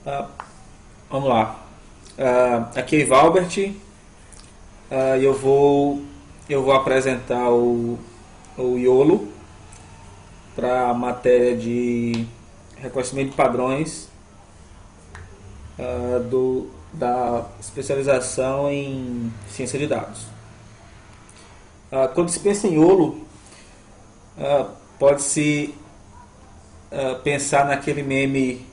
Ah, vamos lá. Aqui é Ivalbert. E eu vou apresentar o IOLO para a matéria de reconhecimento de padrões da especialização em ciência de dados. Quando se pensa em IOLO, pode-se pensar naquele meme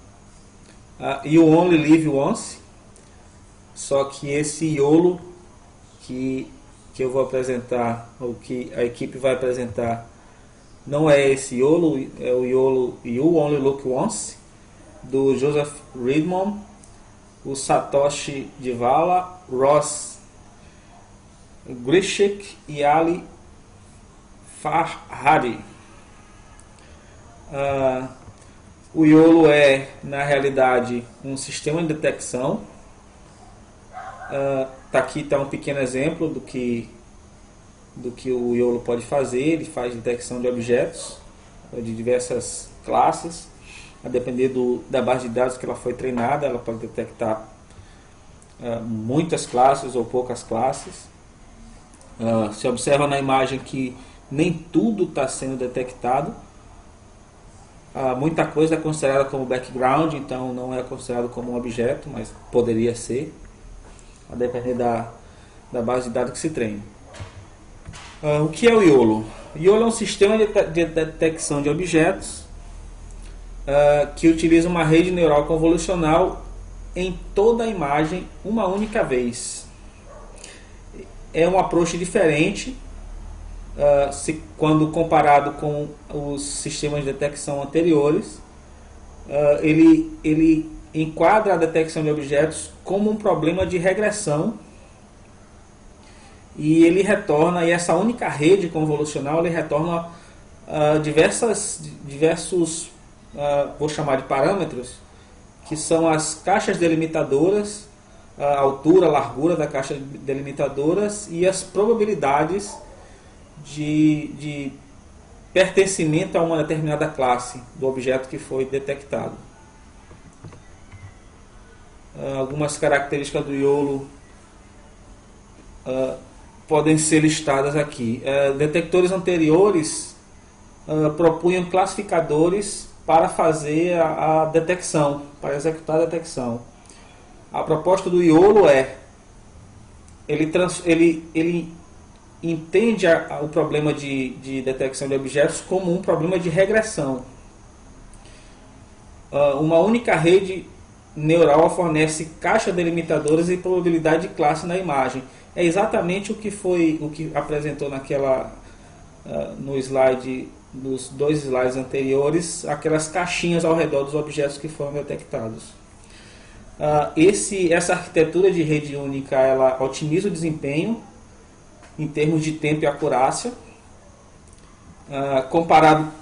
You Only Live Once, só que esse IOLO que eu vou apresentar, ou que a equipe vai apresentar, não é esse IOLO, é o IOLO You Only Look Once, do Joseph Redmond, o Satoshi Divala, Ross Grishik e Ali Farhadi. O IOLO é, na realidade, um sistema de detecção. Aqui está um pequeno exemplo do que o IOLO pode fazer. Ele faz detecção de objetos de diversas classes. A depender da base de dados que ela foi treinada, ela pode detectar muitas classes ou poucas classes. Se observa na imagem que nem tudo está sendo detectado. Muita coisa é considerada como background, então não é considerado como um objeto, mas poderia ser, a depender da base de dados que se treine. O que é o IOLO? O IOLO é um sistema de detecção de objetos que utiliza uma rede neural convolucional em toda a imagem uma única vez. É um approach diferente quando comparado com os sistemas de detecção anteriores. Ele enquadra a detecção de objetos como um problema de regressão e ele retorna, e essa única rede convolucional ele retorna diversos, vou chamar de parâmetros, que são as caixas delimitadoras, a altura, a largura da caixa delimitadoras e as probabilidades de pertencimento a uma determinada classe do objeto que foi detectado. Algumas características do IOLO podem ser listadas aqui. Detectores anteriores propunham classificadores para fazer a detecção, para executar a detecção. A proposta do IOLO ele entende o problema de detecção de objetos como um problema de regressão. Uma única rede neural fornece caixas delimitadoras e probabilidade de classe na imagem. É exatamente o que apresentou no slide, nos dois slides anteriores, aquelas caixinhas ao redor dos objetos que foram detectados. Essa arquitetura de rede única ela otimiza o desempenho em termos de tempo e acurácia. Comparado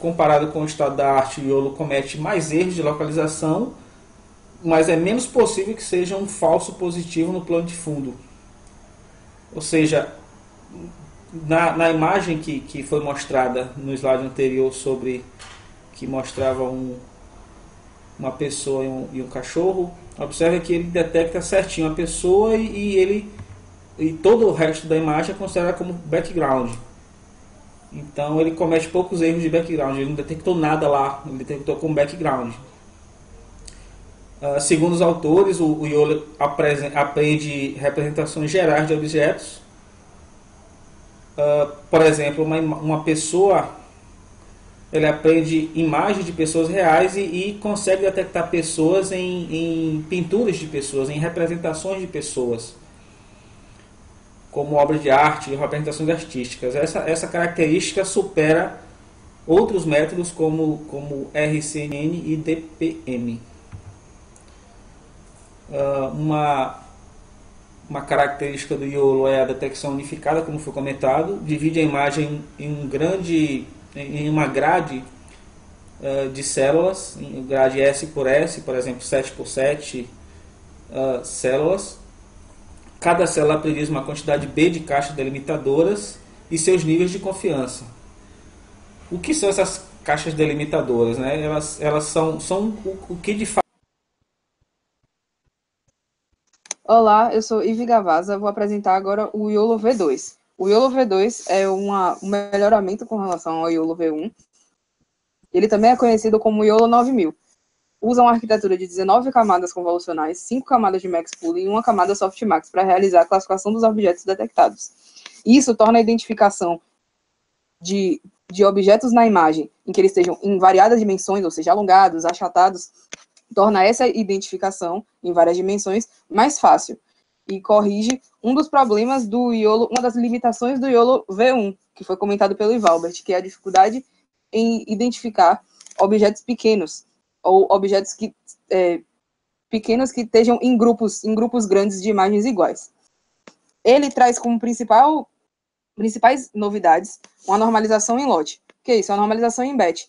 com o estado da arte, o IOLO comete mais erros de localização, mas é menos possível que seja um falso positivo no plano de fundo. Ou seja, na imagem que foi mostrada no slide anterior, que mostrava uma pessoa e um cachorro, observe que ele detecta certinho a pessoa e todo o resto da imagem é considerado como background. Então ele comete poucos erros de background, ele não detectou nada lá, ele detectou como background. Segundo os autores, o IOLO aprende representações gerais de objetos. Por exemplo, uma pessoa, ele aprende imagens de pessoas reais e consegue detectar pessoas em pinturas de pessoas, em representações de pessoas, como obras de arte e representações artísticas. Essa característica supera outros métodos como RCNN e DPM. Uma característica do IOLO é a detecção unificada, como foi comentado. Divide a imagem em uma grade de células, em grade S por S, por exemplo, 7 por 7 células. Cada célula prediz uma quantidade B de caixas delimitadoras e seus níveis de confiança. O que são essas caixas delimitadoras? Né? Elas são o que de fato Olá, eu sou Ivy Gavaza, vou apresentar agora o YOLO V2. O YOLO V2 é um melhoramento com relação ao YOLO V1. Ele também é conhecido como YOLO 9000. Usa uma arquitetura de 19 camadas convolucionais, 5 camadas de Max Pool e uma camada Softmax para realizar a classificação dos objetos detectados. Isso torna a identificação de objetos na imagem, em que eles estejam em variadas dimensões, ou seja, alongados, achatados, torna essa identificação em várias dimensões mais fácil e corrige um dos problemas do YOLO, uma das limitações do YOLO V1, que foi comentado pelo Ivalbert, que é a dificuldade em identificar objetos pequenos ou objetos pequenos que estejam em grupos grandes de imagens iguais. Ele traz como principais novidades uma normalização em lote. Que é isso? A normalização em batch.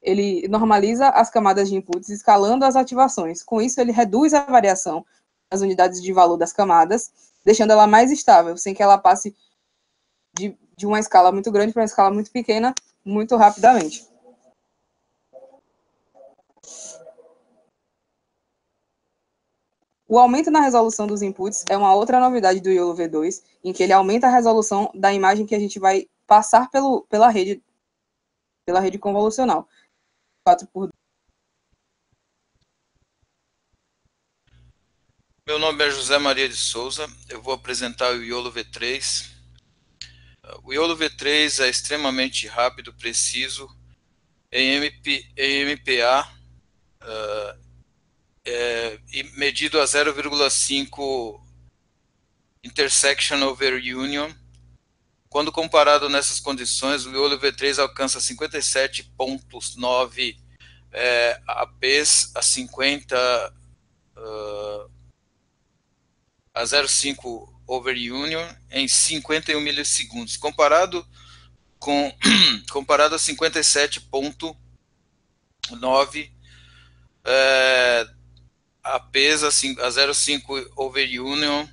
Ele normaliza as camadas de inputs escalando as ativações. Com isso, ele reduz a variação das unidades de valor das camadas, deixando ela mais estável, sem que ela passe de uma escala muito grande para uma escala muito pequena, muito rapidamente. O aumento na resolução dos inputs é uma outra novidade do YOLO V2, em que ele aumenta a resolução da imagem que a gente vai passar pela rede convolucional. 4 por. Meu nome é José Maria de Souza, eu vou apresentar o YOLO V3. O YOLO V3 é extremamente rápido, preciso, em MPA, e medido a 0,5 intersection over union. Quando comparado nessas condições, o YOLO V3 alcança 57,9 APs a 50 a 0,5 over union em 51 milissegundos, comparado a 57,9 APs a 0,5 over union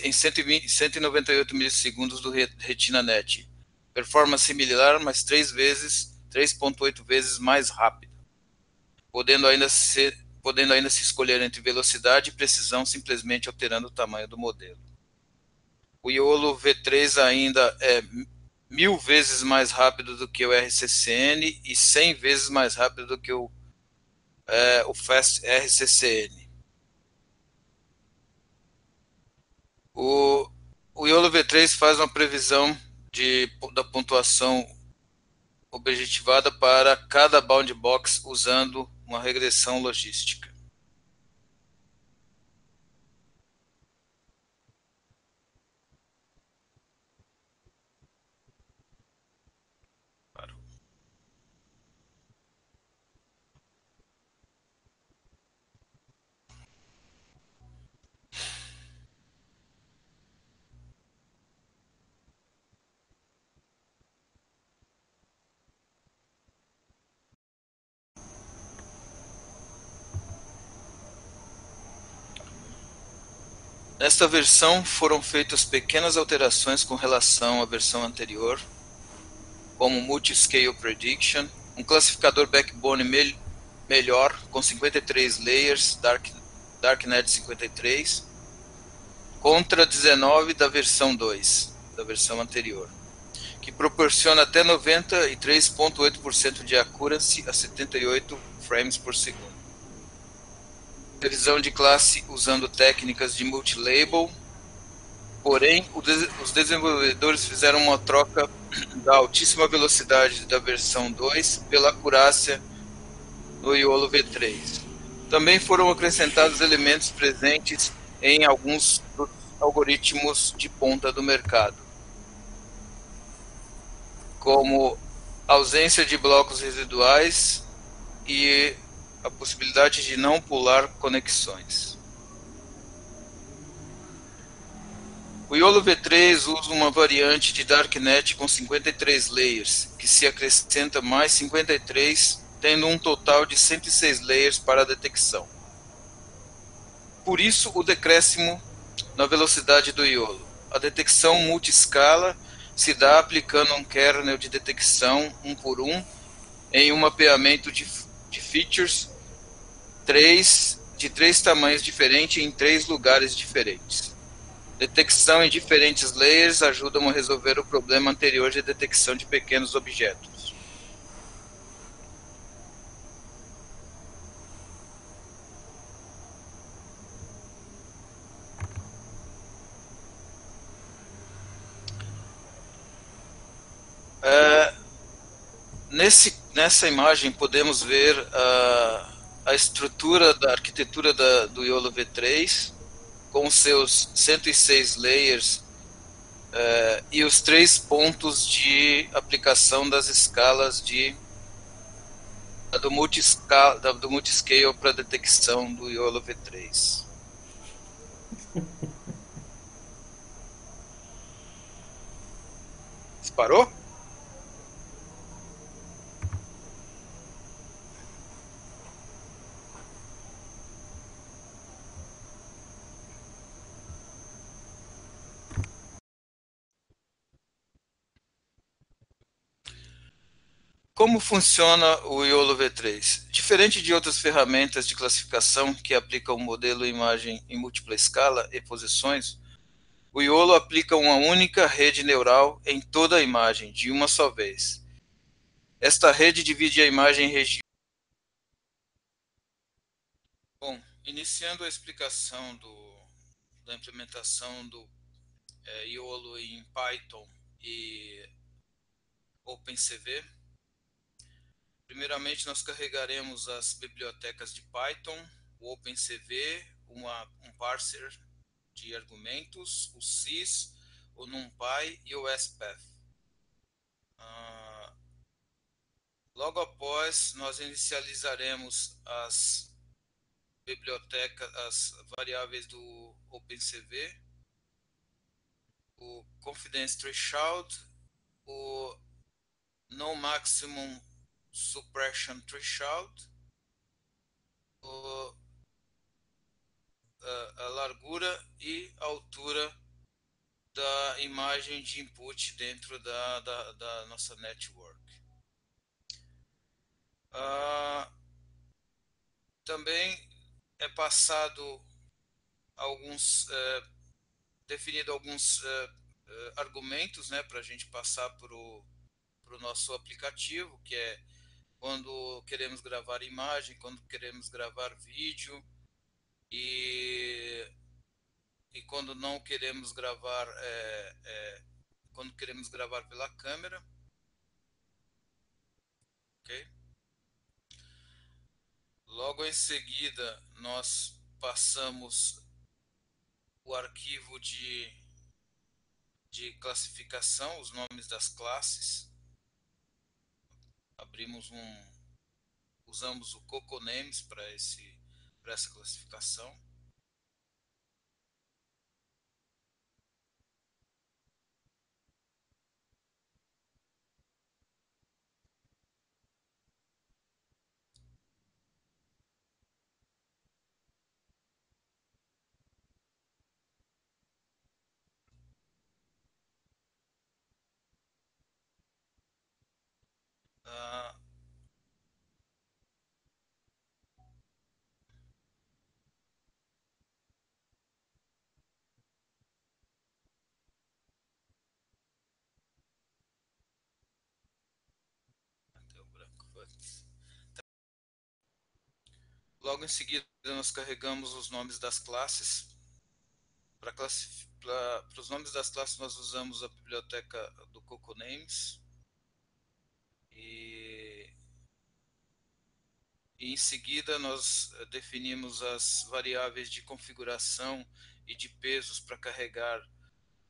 em 198 milissegundos do RetinaNet. Performance similar, mas 3,8 vezes mais rápida, podendo ainda se escolher entre velocidade e precisão, simplesmente alterando o tamanho do modelo. O YOLO V3 ainda é 1000 vezes mais rápido do que o RCCN e 100 vezes mais rápido do que o Fast RCCN. O YOLO V3 faz uma previsão da pontuação objetivada para cada bound box usando uma regressão logística. Nesta versão foram feitas pequenas alterações com relação à versão anterior, como Multi-Scale Prediction, um classificador backbone melhor, com 53 layers, DarkNet 53, contra 19 da versão 2, da versão anterior, que proporciona até 93,8% de accuracy a 78 frames por segundo. Revisão de classe usando técnicas de multilabel, porém os desenvolvedores fizeram uma troca da altíssima velocidade da versão 2 pela acurácia no YOLO V3. Também foram acrescentados elementos presentes em alguns dos algoritmos de ponta do mercado, como ausência de blocos residuais e a possibilidade de não pular conexões. O YOLO V3 usa uma variante de DarkNet com 53 layers, que se acrescenta mais 53, tendo um total de 106 layers para a detecção. Por isso, o decréscimo na velocidade do YOLO. A detecção multi-escala se dá aplicando um kernel de detecção 1 por 1 em um mapeamento de features 3 de 3 tamanhos diferentes em 3 lugares diferentes. Detecção em diferentes layers ajudam a resolver o problema anterior de detecção de pequenos objetos. Nessa imagem podemos ver a estrutura da arquitetura do YOLO V3 com seus 106 layers e os 3 pontos de aplicação das escalas do multiscale para detecção do YOLO V3. Parou? Como funciona o YOLO V3? Diferente de outras ferramentas de classificação que aplicam o modelo imagem em múltipla escala e posições, o YOLO aplica uma única rede neural em toda a imagem, de uma só vez. Esta rede divide a imagem em regiões. Bom, iniciando a explicação da implementação do YOLO em Python e OpenCV, primeiramente nós carregaremos as bibliotecas de Python, o OpenCV, um parser de argumentos, o sys, o NumPy e o SPath. Logo após, nós inicializaremos as bibliotecas, as variáveis do OpenCV, o Confidence Threshold, o No Maximum Suppression Threshold, a largura e a altura da imagem de input dentro da nossa network. Também é passado definido alguns argumentos, né, para a gente passar para o nosso aplicativo, que é quando queremos gravar imagem, quando queremos gravar vídeo e quando não queremos gravar, quando queremos gravar pela câmera, ok? Logo em seguida, nós passamos o arquivo de classificação, os nomes das classes. Usamos o CocoNames para essa classificação. Logo em seguida, nós carregamos os nomes das classes. Para os nomes das classes, nós usamos a biblioteca do CocoNames. E em seguida, nós definimos as variáveis de configuração e de pesos para carregar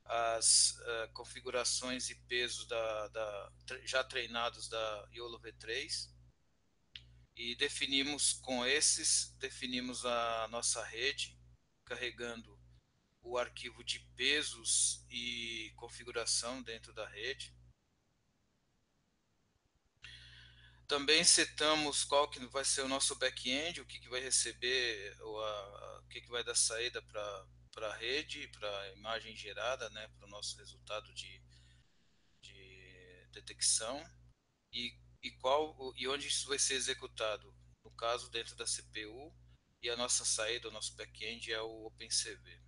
as configurações e pesos já treinados da YOLO V3. E definimos a nossa rede, carregando o arquivo de pesos e configuração dentro da rede. Também setamos qual que vai ser o nosso back-end, o que vai receber, o que vai dar saída para a rede, para a imagem gerada, né, para o nosso resultado de detecção, e onde isso vai ser executado. No caso, dentro da CPU e a nossa saída, o nosso back-end é o OpenCV.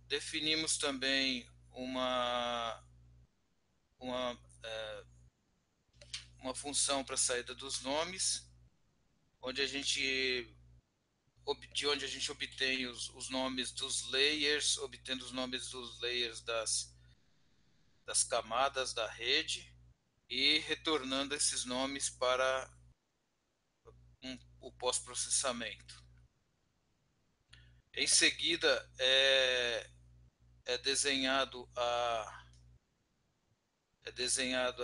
Definimos também uma, uma função para a saída dos nomes, de onde a gente obtém os nomes dos layers, obtendo os nomes dos layers das camadas da rede e retornando esses nomes para o pós-processamento. Em seguida, é desenhado a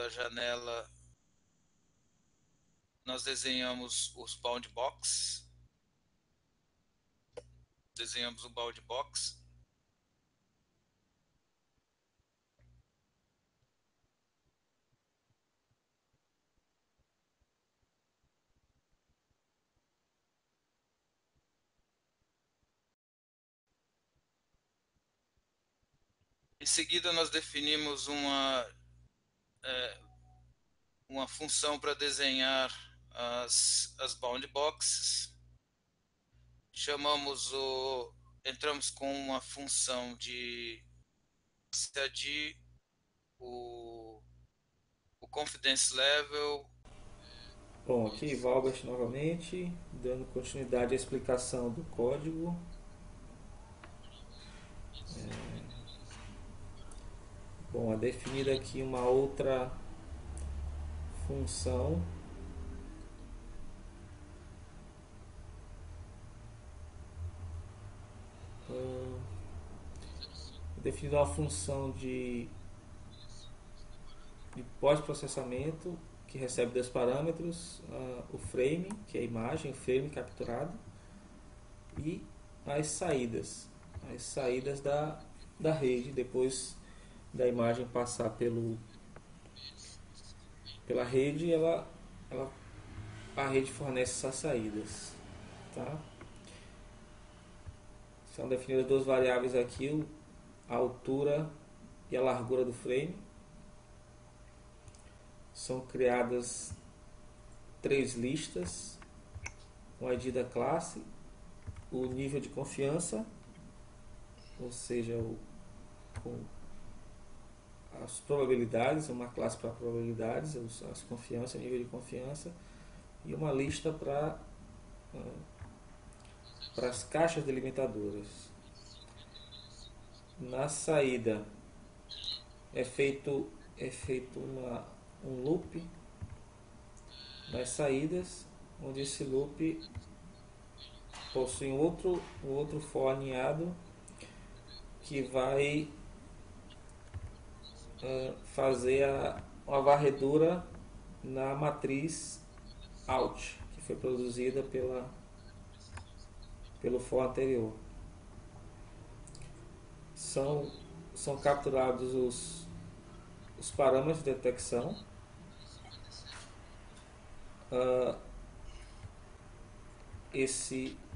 janela. Nós desenhamos os bound box. Desenhamos o bound box. Em seguida, nós definimos uma função para desenhar as bound boxes. Entramos com uma função de o confidence level. Bom, aqui Valbert novamente, dando continuidade à explicação do código. Bom, é definida aqui uma outra função definida uma função de pós-processamento que recebe dois parâmetros, o frame, que é a imagem, o frame capturado, e as saídas da rede, depois da imagem passar pela rede, a rede fornece essas saídas. Tá? São definidas duas variáveis aqui, a altura e a largura do frame. São criadas 3 listas, o ID da classe, o nível de confiança, ou seja, as probabilidades, uma classe para probabilidades, as confianças, o nível de confiança, e uma lista para as caixas delimitadoras. Na saída é feito um loop nas saídas, onde esse loop possui um outro for aninhado que vai fazer uma varredura na matriz out, que foi produzida pelo for anterior. São capturados os parâmetros de detecção.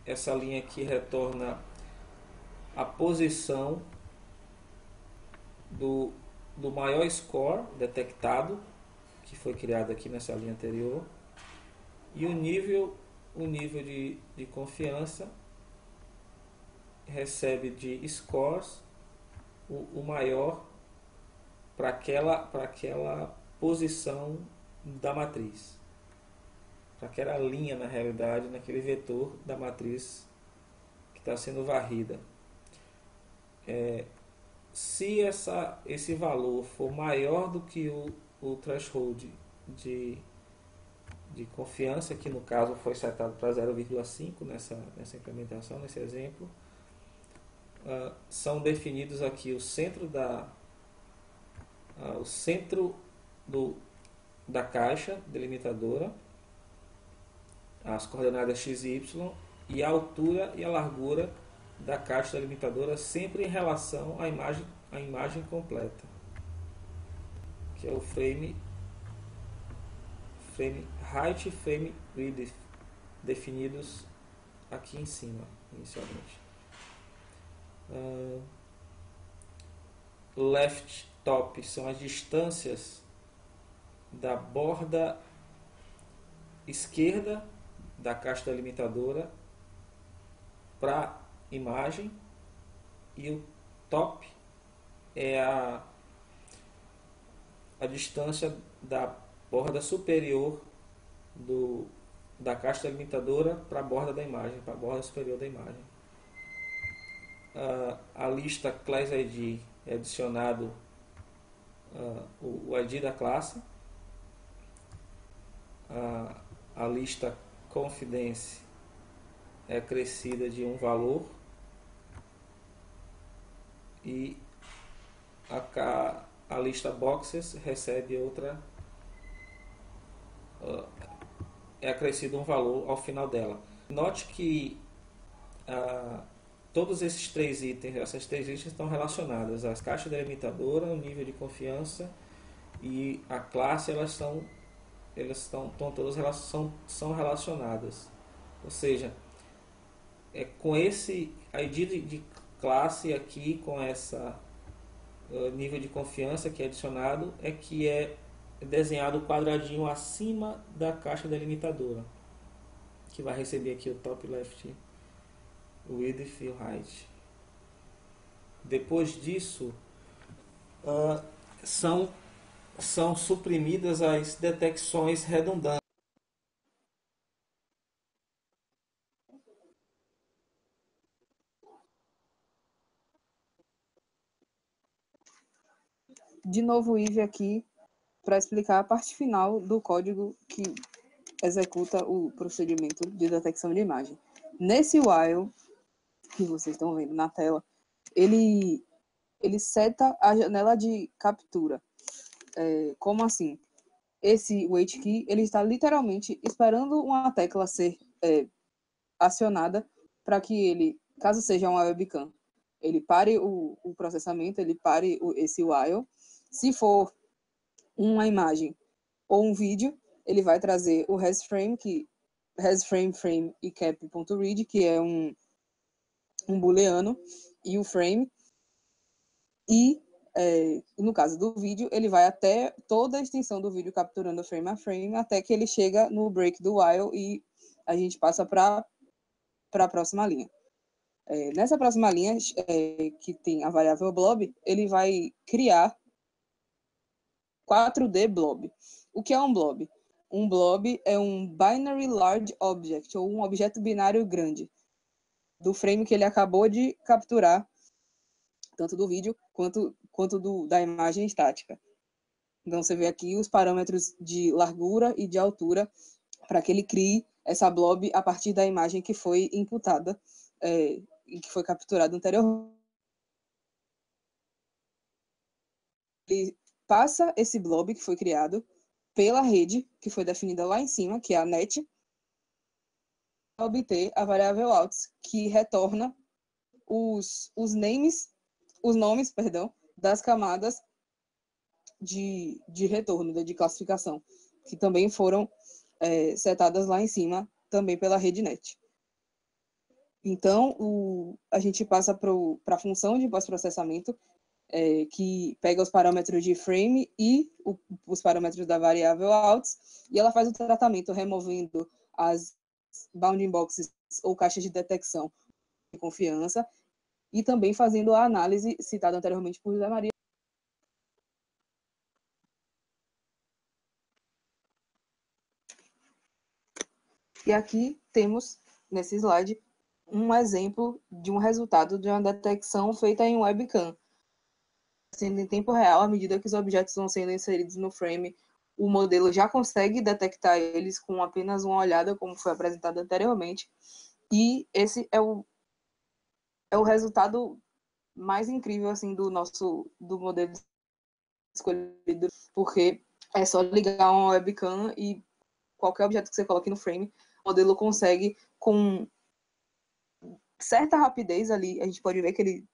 Essa linha aqui retorna a posição do maior score detectado, que foi criado aqui nessa linha anterior, e o nível de confiança recebe de scores o maior para aquela posição da matriz, para aquela linha, na realidade, naquele vetor da matriz que está sendo varrida. Se esse valor for maior do que o threshold de confiança, que no caso foi setado para 0,5 nessa implementação, nesse exemplo, são definidos aqui o centro da caixa delimitadora, as coordenadas x e y, e a altura e a largura da caixa delimitadora, sempre em relação à imagem completa, que é o frame height e frame width, definidos aqui em cima inicialmente. Left top são as distâncias da borda esquerda da caixa delimitadora para a imagem, e o top é a distância da borda superior da caixa delimitadora para a borda da imagem, para a borda superior da imagem. A lista Class ID é adicionado o ID da classe. A lista Confidence é acrescida de um valor, e a lista Boxes recebe outra, é acrescido um valor ao final dela. Note que todos esses três itens, essas três listas estão relacionadas. As caixas delimitadora, o nível de confiança e a classe, todas são relacionadas. Ou seja, com esse ID de classe aqui, com essa nível de confiança que é adicionado, é que é desenhado o quadradinho acima da caixa delimitadora, que vai receber aqui o top left width e o height. Depois disso, são suprimidas as detecções redundantes. De novo o Eve aqui para explicar a parte final do código que executa o procedimento de detecção de imagem. Nesse while que vocês estão vendo na tela, ele seta a janela de captura. Como assim? Esse wait key, ele está literalmente esperando uma tecla ser acionada para que ele, caso seja uma webcam, ele pare o processamento, ele pare esse while. Se for uma imagem ou um vídeo, ele vai trazer o hasFrame, frame e cap.read, que é um booleano, e o frame. E, no caso do vídeo, ele vai até toda a extensão do vídeo, capturando frame a frame, até que ele chega no break do while e a gente passa para a próxima linha. Nessa próxima linha, que tem a variável blob, ele vai criar 4D blob. O que é um blob? Um blob é um binary large object, ou um objeto binário grande, do frame que ele acabou de capturar, tanto do vídeo quanto da imagem estática. Então você vê aqui os parâmetros de largura e de altura para que ele crie essa blob a partir da imagem que foi imputada e que foi capturada anteriormente. Ele passa esse blob que foi criado pela rede, que foi definida lá em cima, que é a net, para obter a variável outs, que retorna os nomes das camadas de retorno, de classificação, que também foram setadas lá em cima, também pela rede net. Então, a gente passa para a função de pós-processamento, que pega os parâmetros de frame e os parâmetros da variável outs, e ela faz o tratamento removendo as bounding boxes ou caixas de detecção de confiança, e também fazendo a análise citada anteriormente por José Maria. E aqui temos, nesse slide, um exemplo de um resultado de uma detecção feita em webcam, sendo em tempo real, à medida que os objetos vão sendo inseridos no frame, o modelo já consegue detectar eles com apenas uma olhada, como foi apresentado anteriormente, e esse é o resultado mais incrível assim do modelo escolhido, porque é só ligar uma webcam e qualquer objeto que você coloque no frame, o modelo consegue, com certa rapidez ali, a gente pode ver que ele